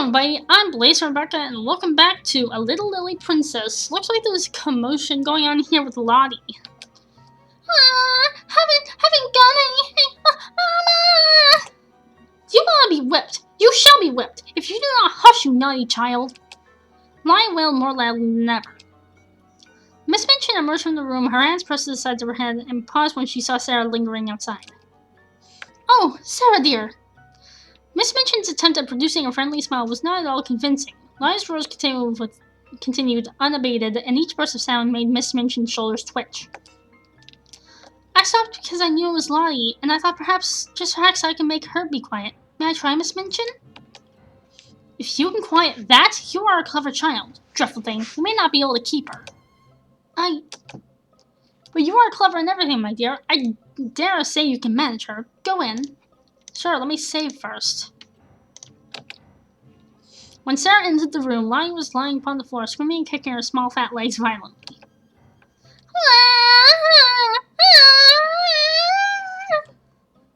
Hello everybody, I'm Blaze Rebecca and welcome back to A Little Lily Princess. Looks like there's commotion going on here with Lottie. Haven't got anything. Mama! You wanna be whipped. You shall be whipped. If you do not hush, you naughty child. Lottie wailed more loudly than ever. Miss Minchin emerged from the room, her hands pressed to the sides of her head, and paused when she saw Sarah lingering outside. Oh, Sarah dear. Miss Minchin's attempt at producing a friendly smile was not at all convincing. Lottie's roars continued unabated, and each burst of sound made Miss Minchin's shoulders twitch. I stopped because I knew it was Lottie, and I thought perhaps I can make her be quiet. May I try, Miss Minchin? If you can quiet that, you are a clever child. Dreadful thing, you may not be able to keep her. But you are clever in everything, my dear. I dare say you can manage her. Go in. Sure, let me save first. When Sarah entered the room, Lottie was lying upon the floor, screaming and kicking her small fat legs violently.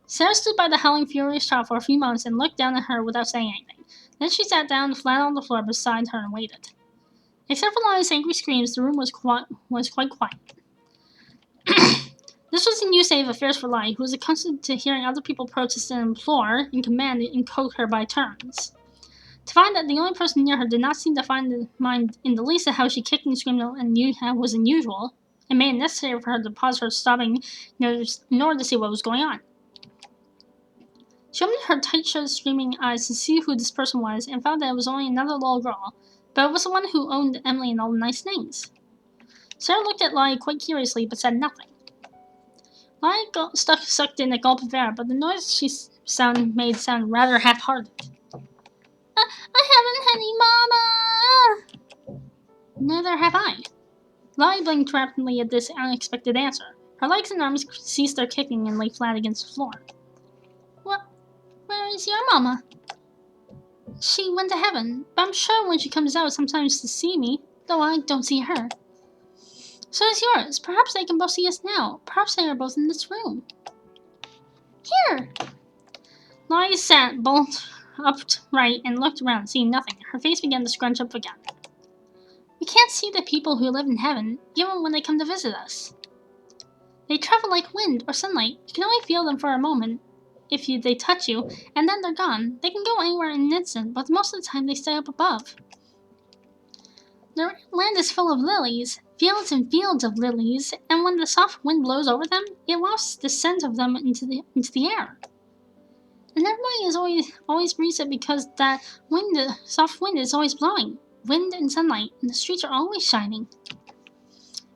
Sarah stood by the howling, furious child for a few moments and looked down at her without saying anything. Then she sat down flat on the floor beside her and waited. Except for Lottie's angry screams, the room was quite quiet. This was a new state of affairs for Lottie, who was accustomed to hearing other people protest and implore, and command and coax her by turns. To find that the only person near her did not seem to mind in the least how she kicked and screamed and was unusual, it made it necessary for her to pause her sobbing in order to see what was going on. She opened her tight-shut, streaming eyes to see who this person was, and found that it was only another little girl, but it was the one who owned Emily and all the nice things. Sarah looked at Lottie quite curiously, but said nothing. Lottie sucked in a gulp of air, but the noise she made sounded rather half-hearted. I haven't any mama! Neither have I. Lottie blinked rapidly at this unexpected answer. Her legs and arms ceased their kicking and lay flat against the floor. Where is your mama? She went to heaven, but I'm sure when she comes out sometimes to see me, though I don't see her. So is yours. Perhaps they can both see us now. Perhaps they are both in this room. Here! Lottie sat bolt upright and looked around, seeing nothing. Her face began to scrunch up again. We can't see the people who live in heaven, even when they come to visit us. They travel like wind or sunlight. You can only feel them for a moment if they touch you, and then they're gone. They can go anywhere in an instant, but most of the time they stay up above. Their land is full of lilies, fields and fields of lilies, and when the soft wind blows over them, it wafts the scent of them into the air. And everybody is always breathes it because that soft wind is always blowing. Wind and sunlight, and the streets are always shining.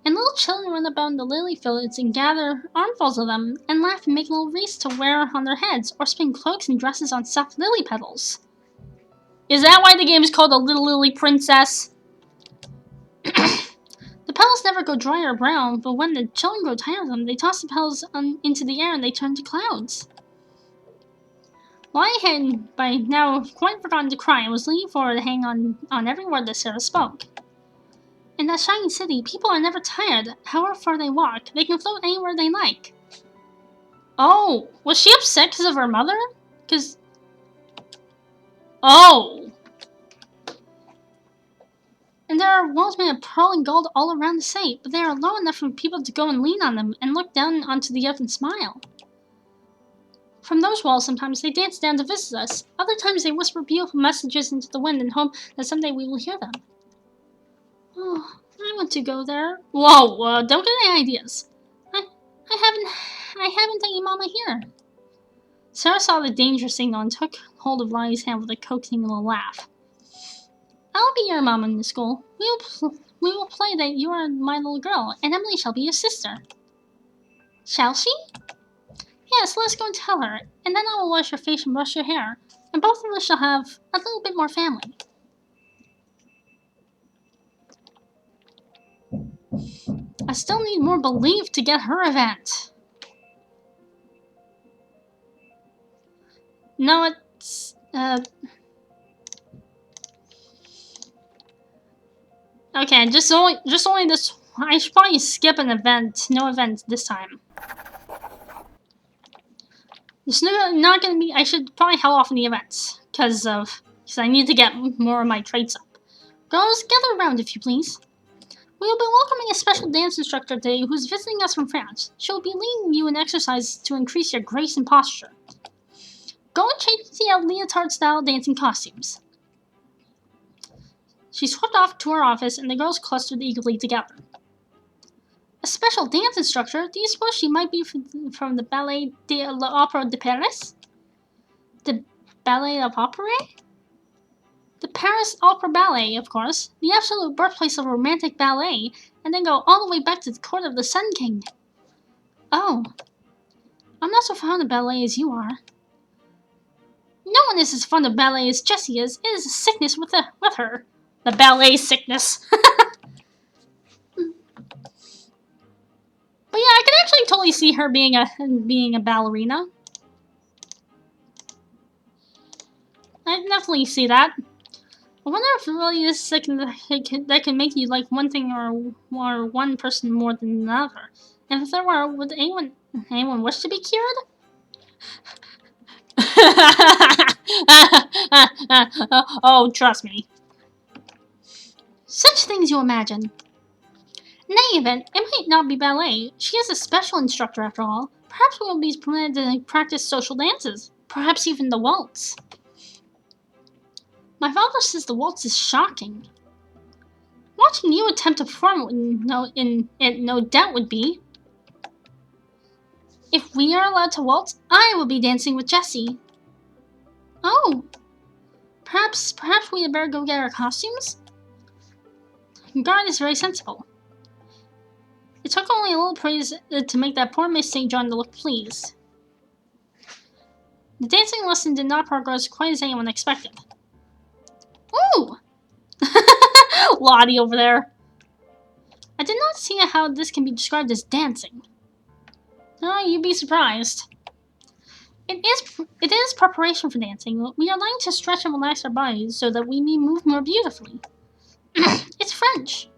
And little children run about in the lily fields and gather armfuls of them, and laugh and make little wreaths to wear on their heads, or spin cloaks and dresses on soft lily petals. Is that why the game is called A Little Lily Princess? The petals never go dry or brown, but when the children grow tired of them, they toss the petals into the air and they turn to clouds. Lottie had by now quite forgotten to cry and was leaning forward to hang on every word that Sarah spoke. In that shining city, people are never tired. However far they walk, they can float anywhere they like. Oh, was she upset because of her mother? Oh! And there are walls made of pearl and gold all around the site, but they are low enough for people to go and lean on them and look down onto the earth and smile. From those walls, sometimes they dance down to visit us. Other times they whisper beautiful messages into the wind and hope that someday we will hear them. Oh, I want to go there. Whoa, don't get any ideas. I haven't any mama here. Sarah saw the danger signal and took hold of Lottie's hand with a coaxing little laugh. I'll be your mama in the school. We will play that you are my little girl, and Emily shall be your sister. Shall she? Yes, let's go and tell her, and then I will wash your face and brush your hair, and both of us shall have a little bit more family. I still need more belief to get her event. No, it's, okay, just only this. I should probably skip an event. No event this time. There's not gonna be. I should probably held off on the events because of because I need to get more of my traits up. Girls, gather around if you please. We will be welcoming a special dance instructor today who's visiting us from France. She will be leading you in exercises to increase your grace and posture. Go and change the leotard-style dancing costumes. She swept off to her office, and the girls clustered eagerly together. A special dance instructor? Do you suppose she might be from the Ballet de l'Opéra de Paris? The Ballet of Opera? The Paris Opera Ballet, of course. The absolute birthplace of romantic ballet, and then go all the way back to the court of the Sun King. Oh. I'm not so fond of ballet as you are. No one is as fond of ballet as Jessie is. It is a sickness with her. The ballet sickness. But yeah, I can actually totally see her being a ballerina. I can definitely see that. I wonder if it really is something that can make you like one thing or one person more than another. And if there were, would anyone wish to be cured? Oh, trust me. Such things you imagine. In any event, it might not be ballet. She is a special instructor after all. Perhaps we will be permitted to practice social dances. Perhaps even the waltz. My father says the waltz is shocking. Watching you attempt to perform it no doubt would be. If we are allowed to waltz, I will be dancing with Jessie. Oh. Perhaps we had better go get our costumes? Guard is very sensible. It took only a little praise to make that poor Miss St. John look pleased. The dancing lesson did not progress quite as anyone expected. Ooh! Lottie over there. I did not see how this can be described as dancing. Oh, you'd be surprised. It is preparation for dancing. We are learning to stretch and relax our bodies so that we may move more beautifully. It's French.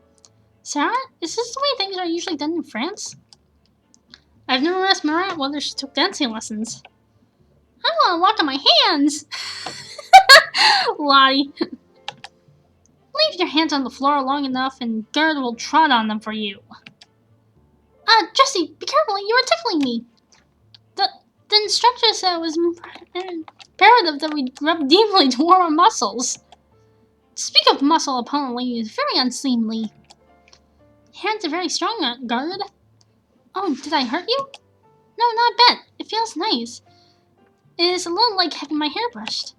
Sarah, is this the way things are usually done in France? I've never asked Marat whether she took dancing lessons. I want to walk on my hands! Lottie. Leave your hands on the floor long enough and Gerd will trot on them for you. Jessie, be careful, you are tickling me. The instructor said it was imperative that we rub deeply to warm our muscles. To speak of muscle upon a lady is very unseemly. Hands are very strong, Gerd. Oh, did I hurt you? No, not a bit. It feels nice. It is a little like having my hair brushed.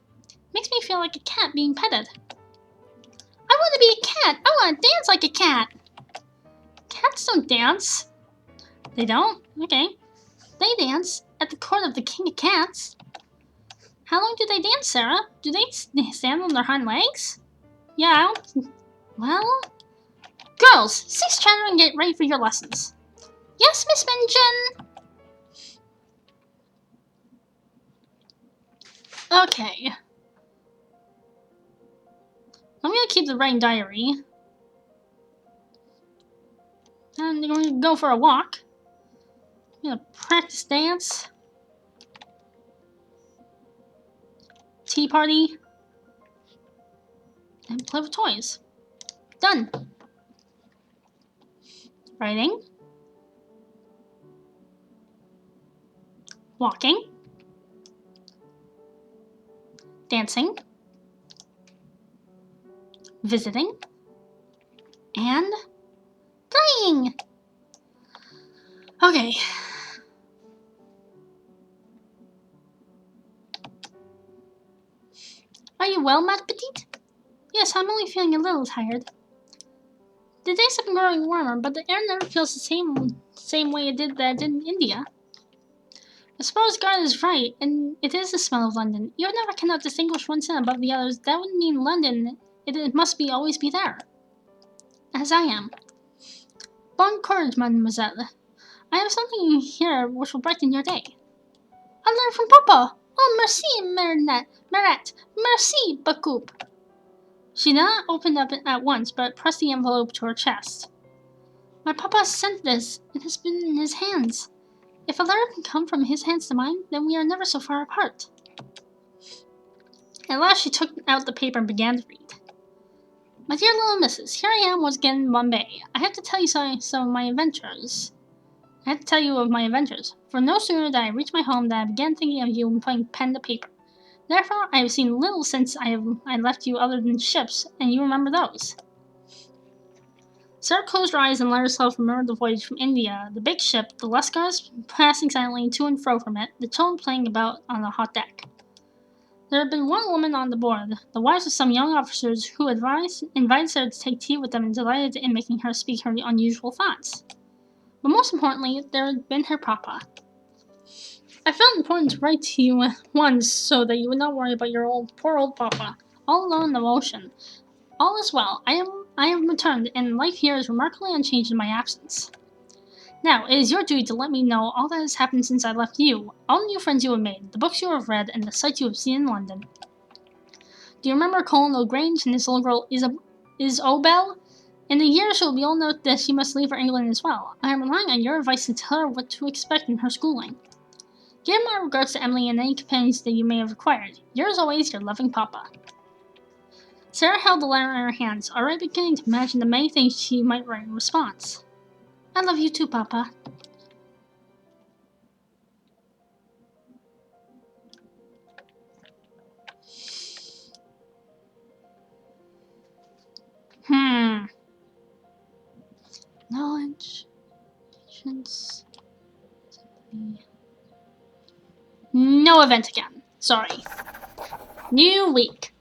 Makes me feel like a cat being petted. I want to be a cat. I want to dance like a cat. Cats don't dance. They don't? Okay. They dance at the court of the king of cats. How long do they dance, Sarah? Do they stand on their hind legs? Yeah. Well... Girls, cease chattering and get ready for your lessons. Yes, Miss Minchin. Okay. I'm gonna keep the writing diary. And we're gonna go for a walk. I'm gonna practice dance. Tea party. And play with toys. Done. Writing. Walking. Dancing. Visiting. And playing. Okay. Are you well, ma petite? Yes, I'm only feeling a little tired. The days have been growing warmer, but the air never feels the same way it did in India. I suppose God is right, and it is the smell of London. Even if I cannot distinguish one scent above the others, that would mean London. It must always be there. As I am. Bon courage, mademoiselle. I have something here which will brighten your day. A letter from Papa. Oh, merci, Marat. Merci, beaucoup. She did not open it at once, but pressed the envelope to her chest. My papa sent this. It has been in his hands. If a letter can come from his hands to mine, then we are never so far apart. At last she took out the paper and began to read. My dear little missus, here I am once again in Bombay. I have to tell you some of my adventures. I have to tell you of my adventures, for no sooner did I reach my home than I began thinking of you and putting pen to paper. Therefore, I have seen little since I left you other than ships, and you remember those. Sarah closed her eyes and let herself remember the voyage from India, the big ship, the Lascars passing silently to and fro from it, the children playing about on the hot deck. There had been one woman on the board, the wives of some young officers who invited Sarah to take tea with them and delighted in making her speak her unusual thoughts. But most importantly, there had been her papa. I felt it important to write to you once so that you would not worry about your poor old papa, all alone in the ocean. All is well. I have returned, and life here is remarkably unchanged in my absence. Now, it is your duty to let me know all that has happened since I left you, all the new friends you have made, the books you have read, and the sights you have seen in London. Do you remember Colonel Grange and his little girl Isobel? In a year she will be old enough that she must leave for England as well. I am relying on your advice to tell her what to expect in her schooling. Give my regards to Emily and any companions that you may have acquired. Yours always, your loving papa. Sarah held the letter in her hands, already beginning to imagine the many things she might write in response. I love you too, Papa. Knowledge, patience, sympathy. No event again. Sorry. New week.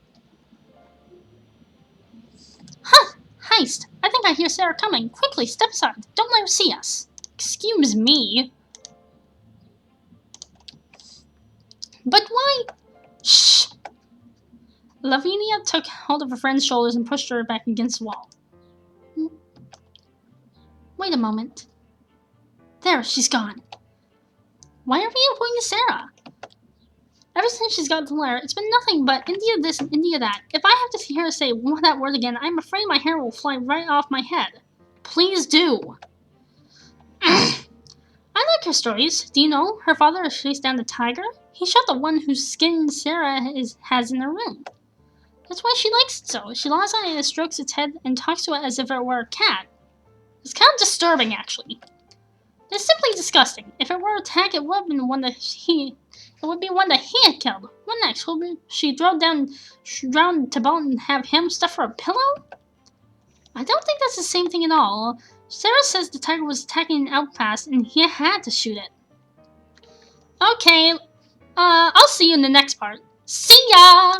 Huh! Heist! I think I hear Sarah coming. Quickly, step aside. Don't let her see us. Excuse me. But why? Shh! Lavinia took hold of her friend's shoulders and pushed her back against the wall. Wait a moment. There, she's gone. Why are we avoiding Sarah? Ever since she's got the letter, it's been nothing but India this and India that. If I have to hear her say that word again, I'm afraid my hair will fly right off my head. Please do. I like her stories. Do you know, her father has chased down the tiger? He shot the one whose skin Sarah has in her room. That's why she likes it so. She lies on it and strokes its head and talks to it as if it were a cat. It's kind of disturbing, actually. It's simply disgusting. If it were a attack, it would have been one that he had killed. What next? Will she drown Tybalt and have him stuff for a pillow? I don't think that's the same thing at all. Sarah says the tiger was attacking an outcast and he had to shoot it. Okay, I'll see you in the next part. See ya!